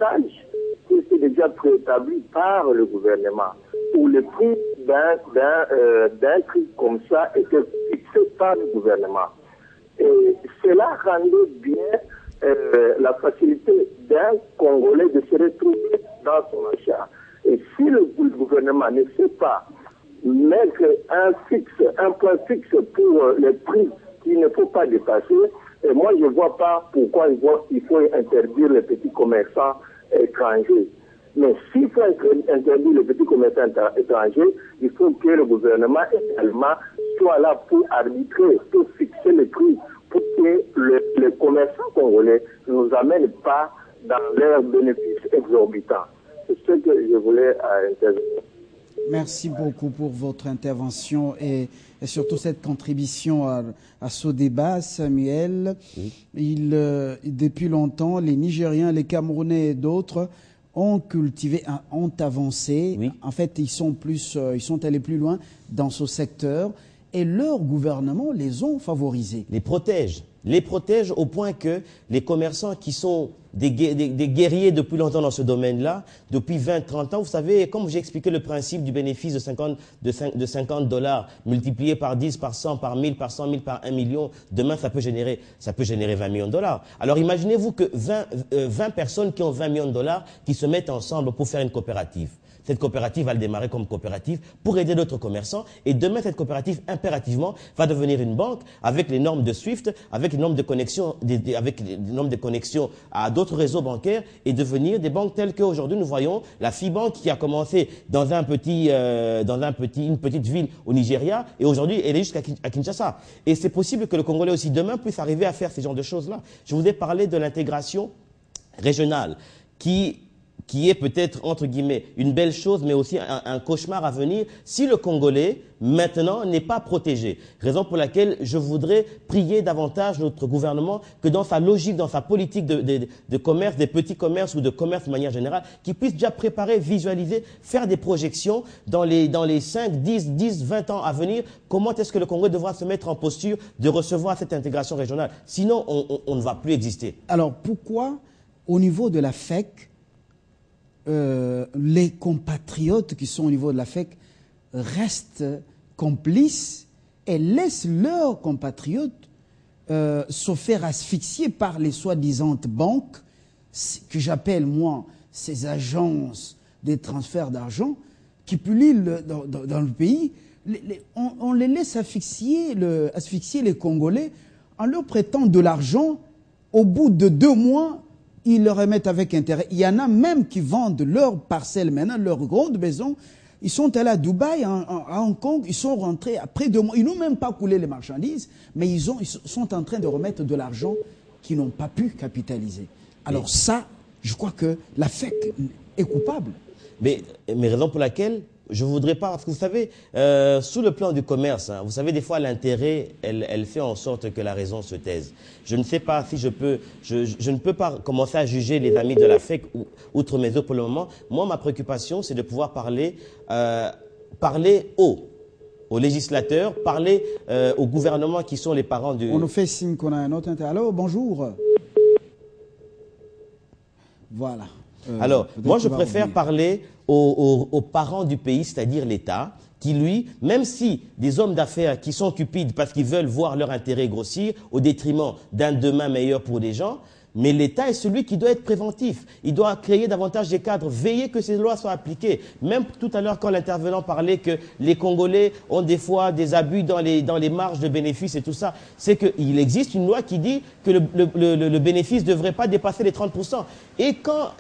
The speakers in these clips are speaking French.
pourcentage qui était déjà préétabli par le gouvernement, où le prix d'un truc comme ça était fixé par le gouvernement. Et cela rendait bien la facilité d'un Congolais de se retrouver dans son achat. Et si le gouvernement ne sait pas mettre un point fixe pour les prix qu'il ne faut pas dépasser, et moi je ne vois pas pourquoi il faut interdire les petits commerçants étrangers. Mais s'il faut interdire les petits commerçants étrangers, il faut que le gouvernement également soit là pour arbitrer, pour fixer les prix, pour que les commerçants congolais ne nous amènent pas dans leurs bénéfices exorbitants. C'est ce que je voulais intervenir. Merci beaucoup pour votre intervention et surtout cette contribution à ce débat, Samuel. Oui. Depuis longtemps, les Nigériens, les Camerounais et d'autres ont cultivé, ont avancé. Oui. En fait, ils sont allés plus loin dans ce secteur et leur gouvernement les ont favorisés. Les protègent au point que les commerçants qui sont des guerriers depuis longtemps dans ce domaine-là, depuis 20-30 ans, vous savez, comme j'ai expliqué le principe du bénéfice de 50 $ multiplié par 10, par 100, par 1000, par 100 000, par 1 million, demain ça peut générer 20 millions de dollars. Alors imaginez-vous que 20 personnes qui ont 20 millions de dollars qui se mettent ensemble pour faire une coopérative. Cette coopérative va le démarrer comme coopérative pour aider d'autres commerçants. Et demain, cette coopérative, impérativement, va devenir une banque avec les normes de SWIFT, avec les normes de connexion, à d'autres réseaux bancaires et devenir des banques telles qu'aujourd'hui, nous voyons la FIBank qui a commencé dans une petite ville au Nigeria et aujourd'hui, elle est jusqu'à Kinshasa. Et c'est possible que le Congolais aussi demain puisse arriver à faire ce genre de choses-là. Je vous ai parlé de l'intégration régionale qui est peut-être, entre guillemets, une belle chose, mais aussi un cauchemar à venir si le Congolais, maintenant, n'est pas protégé. Raison pour laquelle je voudrais prier davantage notre gouvernement que dans sa logique, dans sa politique de commerce, des petits commerces ou de commerce de manière générale, qu'il puisse déjà préparer, visualiser, faire des projections dans les 5, 10, 20 ans à venir. Comment est-ce que le Congo devra se mettre en posture de recevoir cette intégration régionale? Sinon, on ne va plus exister. Alors, pourquoi, au niveau de la FEC, les compatriotes qui sont au niveau de la FEC restent complices et laissent leurs compatriotes se faire asphyxier par les soi-disant banques, que j'appelle moi ces agences de transfert d'argent qui pullulent dans le pays. On les laisse asphyxier les Congolais en leur prêtant de l'argent. Au bout de 2 mois, ils le remettent avec intérêt. Il y en a même qui vendent leurs parcelles maintenant, leurs grandes maisons. Ils sont allés à Dubaï, à Hong Kong, ils sont rentrés après 2 mois. Ils n'ont même pas coulé les marchandises, mais ils sont en train de remettre de l'argent qu'ils n'ont pas pu capitaliser. Alors ça, je crois que la FEC est coupable. Mais raison pour laquelle je ne voudrais pas, parce que vous savez, sous le plan du commerce, vous savez, des fois l'intérêt, elle fait en sorte que la raison se taise. Je ne sais pas si je ne peux pas commencer à juger les amis de la FEC outre mes eaux pour le moment. Moi, ma préoccupation, c'est de pouvoir parler aux législateurs, parler au gouvernement qui sont les parents du... On nous fait signe qu'on a un autre intérêt. Allô, bonjour. Voilà. Alors, moi, je préfère parler aux parents du pays, c'est-à-dire l'État, qui, lui, même si des hommes d'affaires qui sont cupides parce qu'ils veulent voir leur intérêt grossir au détriment d'un demain meilleur pour des gens, mais l'État est celui qui doit être préventif. Il doit créer davantage des cadres, veiller que ces lois soient appliquées. Même tout à l'heure, quand l'intervenant parlait que les Congolais ont des fois des abus dans les marges de bénéfices et tout ça, c'est qu'il existe une loi qui dit que le bénéfice ne devrait pas dépasser les 30%. Et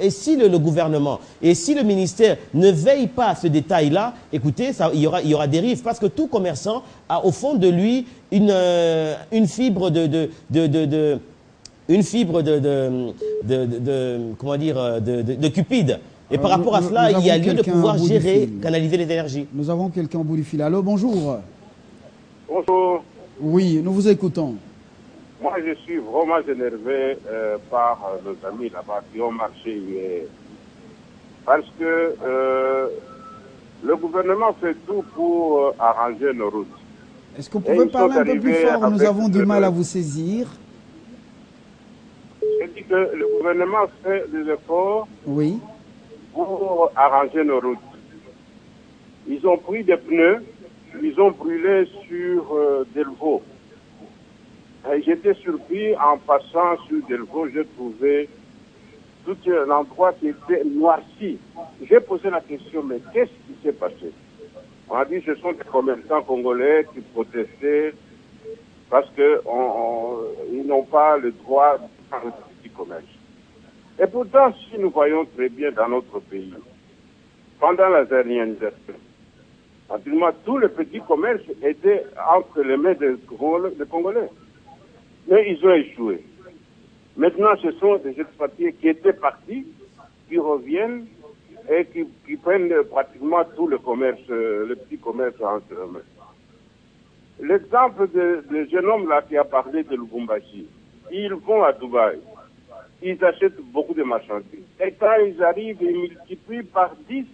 si le gouvernement et si le ministère ne veille pas à ce détail-là, écoutez, il y aura dérive. Parce que tout commerçant a au fond de lui une fibre de cupide. Et par rapport à cela, il y a lieu de pouvoir gérer, canaliser les énergies. Nous avons quelqu'un au bout du fil. Allô, bonjour. Bonjour. Oui, nous vous écoutons. Moi, je suis vraiment énervé par nos amis là-bas qui ont marché hier. Parce que le gouvernement fait tout pour arranger nos routes. Est-ce que vous pouvez parler un peu plus fort? Nous avons du mal à vous saisir. Je dis que le gouvernement fait des efforts Oui. pour arranger nos routes. Ils ont pris des pneus, ils ont brûlé sur Delvaux. J'étais surpris en passant sur Delvaux, j'ai trouvé tout un endroit qui était noirci. J'ai posé la question, mais qu'est-ce qui s'est passé? On a dit que ce sont des commerçants congolais qui protestaient parce qu'ils n'ont pas le droit de faire le petit commerce. Et pourtant, si nous voyons très bien dans notre pays, pendant la zérianisation, pratiquement tout le petit commerce était entre les mains des Congolais. Mais ils ont échoué. Maintenant, ce sont des expatriés qui étaient partis, qui reviennent et qui prennent pratiquement tout le commerce, le petit commerce entre eux. L'exemple de jeune homme là qui a parlé de Lubumbashi, ils vont à Dubaï, ils achètent beaucoup de marchandises. Et quand ils arrivent, ils multiplient par 10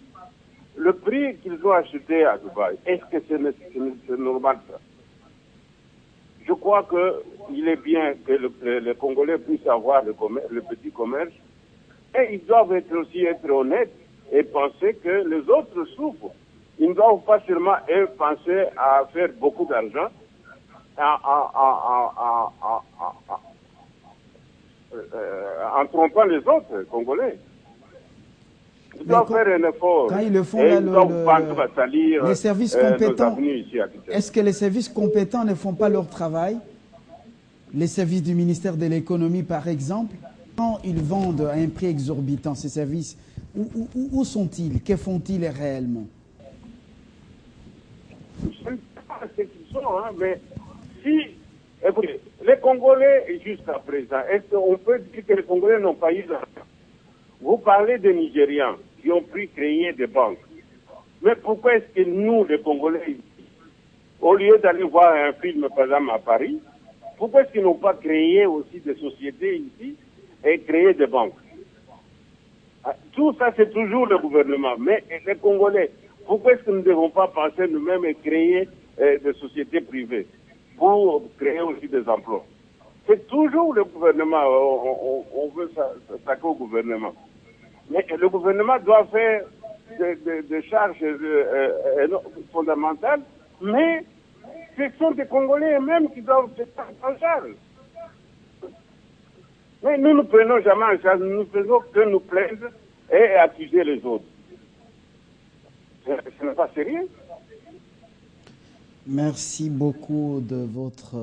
le prix qu'ils ont acheté à Dubaï. Est-ce que c'est normal ça? Je crois qu'il est bien que les Congolais puissent avoir le petit commerce et ils doivent aussi être honnêtes et penser que les autres souffrent. Ils ne doivent pas seulement penser à faire beaucoup d'argent en trompant les autres Congolais. Ils doivent faire un effort. Quand ils le font, et là, les services compétents, est-ce que les services compétents ne font pas leur travail? Les services du ministère de l'économie, par exemple, quand ils vendent à un prix exorbitant ces services, où sont-ils? Que font-ils réellement? Je ne sais pas ce qu'ils sont, hein, mais si, écoutez, les Congolais, jusqu'à présent, est-ce qu'on peut dire que les Congolais n'ont pas eu d'argent? Vous parlez des Nigérians qui ont pu créer des banques. Mais pourquoi est-ce que nous, les Congolais, au lieu d'aller voir un film, par exemple, à Paris, pourquoi est-ce qu'ils n'ont pas créé aussi des sociétés ici et créé des banques? Tout ça, c'est toujours le gouvernement. Mais les Congolais, pourquoi est-ce que nous ne devons pas penser nous-mêmes et créer des sociétés privées pour créer aussi des emplois? C'est toujours le gouvernement. On veut s'attaquer au gouvernement. Mais le gouvernement doit faire des charges fondamentales, mais ce sont des Congolais eux-mêmes qui doivent se prendre en charge. Mais nous ne prenons jamais en charge, nous ne faisons que nous plaindre et accuser les autres. Ce n'est pas sérieux. Merci beaucoup de votre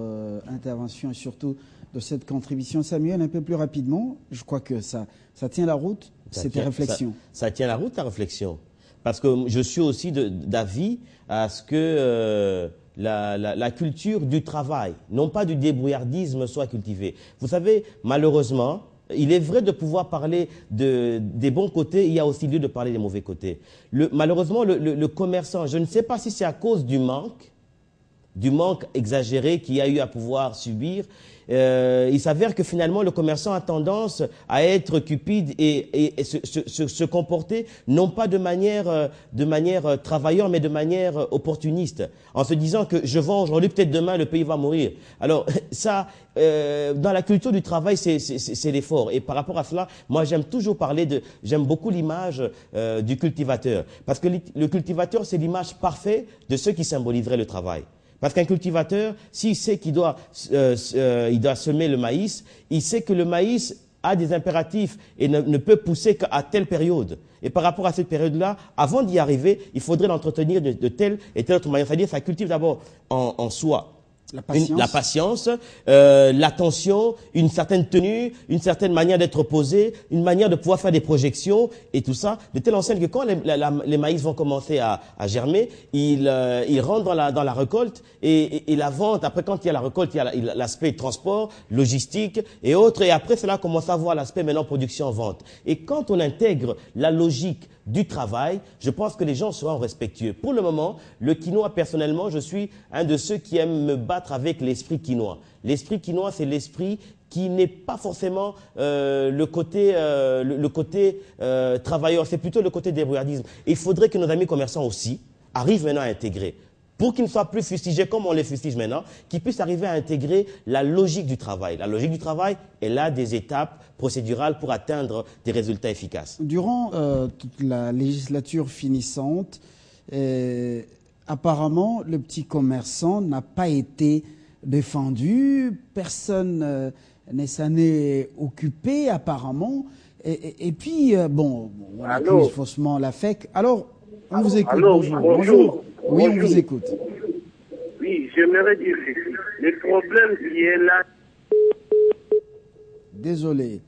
intervention et surtout de cette contribution. Samuel, un peu plus rapidement, je crois que ça tient la route, cette réflexion. Ça tient la route, la réflexion. Parce que je suis aussi d'avis à ce que la culture du travail, non pas du débrouillardisme, soit cultivée. Vous savez, malheureusement, il est vrai de pouvoir parler des bons côtés, il y a aussi lieu de parler des mauvais côtés. Malheureusement, le commerçant, je ne sais pas si c'est à cause du manque exagéré qu'il y a eu à pouvoir subir. Il s'avère que finalement le commerçant a tendance à être cupide et se comporter non pas de manière travailleur mais de manière opportuniste, en se disant que je vends aujourd'hui, peut-être demain le pays va mourir. Alors ça, dans la culture du travail, c'est l'effort. Et par rapport à cela, moi j'aime beaucoup l'image du cultivateur, parce que le cultivateur, c'est l'image parfaite de ce qui symboliserait le travail. Parce qu'un cultivateur, s'il sait qu'il doit semer le maïs, il sait que le maïs a des impératifs et ne peut pousser qu'à telle période. Et par rapport à cette période-là, avant d'y arriver, il faudrait l'entretenir de telle et telle autre manière. C'est-à-dire, ça cultive d'abord en soi la patience, l'attention, une certaine tenue, une certaine manière d'être posé, une manière de pouvoir faire des projections et tout ça, de telle enseigne que quand les maïs vont commencer à germer, ils rentrent dans la récolte et la vente. Après, quand il y a la récolte, il y a l'aspect transport, logistique et autres. Et après, cela commence à voir l'aspect maintenant production-vente. Et quand on intègre la logique du travail, je pense que les gens seront respectueux. Pour le moment, le quinoa, personnellement, je suis un de ceux qui aiment me battre avec l'esprit quinoa. L'esprit quinoa, c'est l'esprit qui n'est pas forcément le côté travailleur, c'est plutôt le côté débrouillardisme. Il faudrait que nos amis commerçants aussi arrivent maintenant à intégrer pour qu'ils ne soient plus fustigés comme on les fustige maintenant, qu'ils puissent arriver à intégrer la logique du travail. La logique du travail est là des étapes procédurales pour atteindre des résultats efficaces. Durant toute la législature finissante, apparemment, le petit commerçant n'a pas été défendu, personne s'en est occupé apparemment, et puis, bon, on accuse faussement la FEC. Alors, on vous écoute, bonjour. Bonjour. Oui, on vous écoute. Oui, j'aimerais dire ceci. Le problème qui est là... Désolé.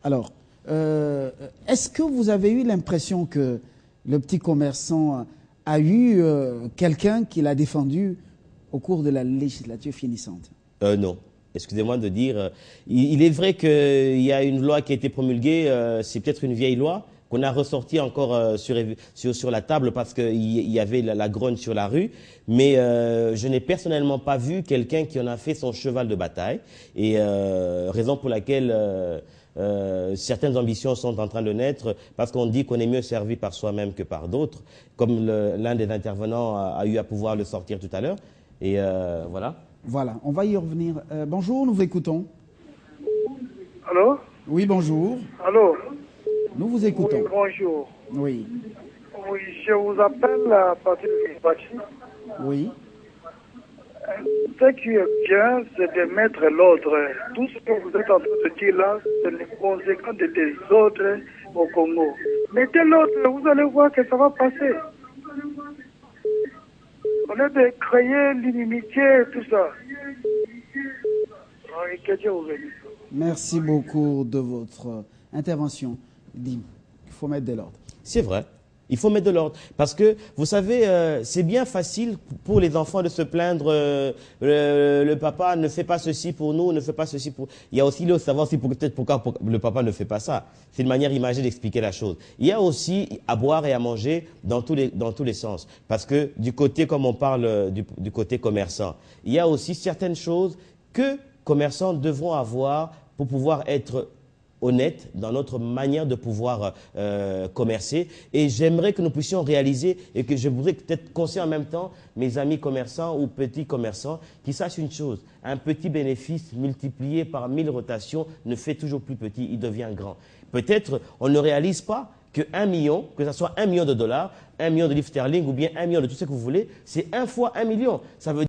Alors, est-ce que vous avez eu l'impression que le petit commerçant a eu quelqu'un qui l'a défendu au cours de la législature finissante? Non. Excusez-moi de dire, il est vrai qu'il y a une loi qui a été promulguée, c'est peut-être une vieille loi, qu'on a ressorti encore sur la table parce qu'il y avait la grogne sur la rue. Mais je n'ai personnellement pas vu quelqu'un qui en a fait son cheval de bataille. Et raison pour laquelle certaines ambitions sont en train de naître, parce qu'on dit qu'on est mieux servi par soi-même que par d'autres, comme l'un des intervenants a eu à pouvoir le sortir tout à l'heure. Et voilà. Voilà, on va y revenir. Bonjour, nous vous écoutons. Allô? Oui, bonjour. Allô? Nous vous écoutons. Oui, bonjour. Oui. Oui, je vous appelle à partir de Bâti. Oui. Ce qui est bien, c'est de mettre l'ordre. Tout ce que vous êtes en train de dire là, c'est les conséquences des désordres au Congo. Mettez l'ordre, vous allez voir que ça va passer. Au lieu de créer l'inimitié et tout ça. Que Dieu vous bénisse. Merci beaucoup de votre intervention. Il faut mettre de l'ordre. C'est vrai. Il faut mettre de l'ordre. Parce que, vous savez, c'est bien facile pour les enfants de se plaindre. Le papa ne fait pas ceci pour nous, ne fait pas ceci pour... Il y a aussi le savoir si peut-être pourquoi le papa ne fait pas ça. C'est une manière imagée d'expliquer la chose. Il y a aussi à boire et à manger dans tous les sens. Parce que du côté, comme on parle du côté commerçant, il y a aussi certaines choses que commerçants devront avoir pour pouvoir être honnête dans notre manière de pouvoir commercer. Et j'aimerais que nous puissions réaliser, et que je voudrais peut-être conseiller en même temps mes amis commerçants ou petits commerçants qui sachent une chose: un petit bénéfice multiplié par 1000 rotations ne fait toujours plus petit, il devient grand. Peut-être on ne réalise pas que 1 million, que ce soit 1 million de dollars, 1 million de livres sterling ou bien 1 million de tout ce que vous voulez, c'est 1 fois 1 million. Ça veut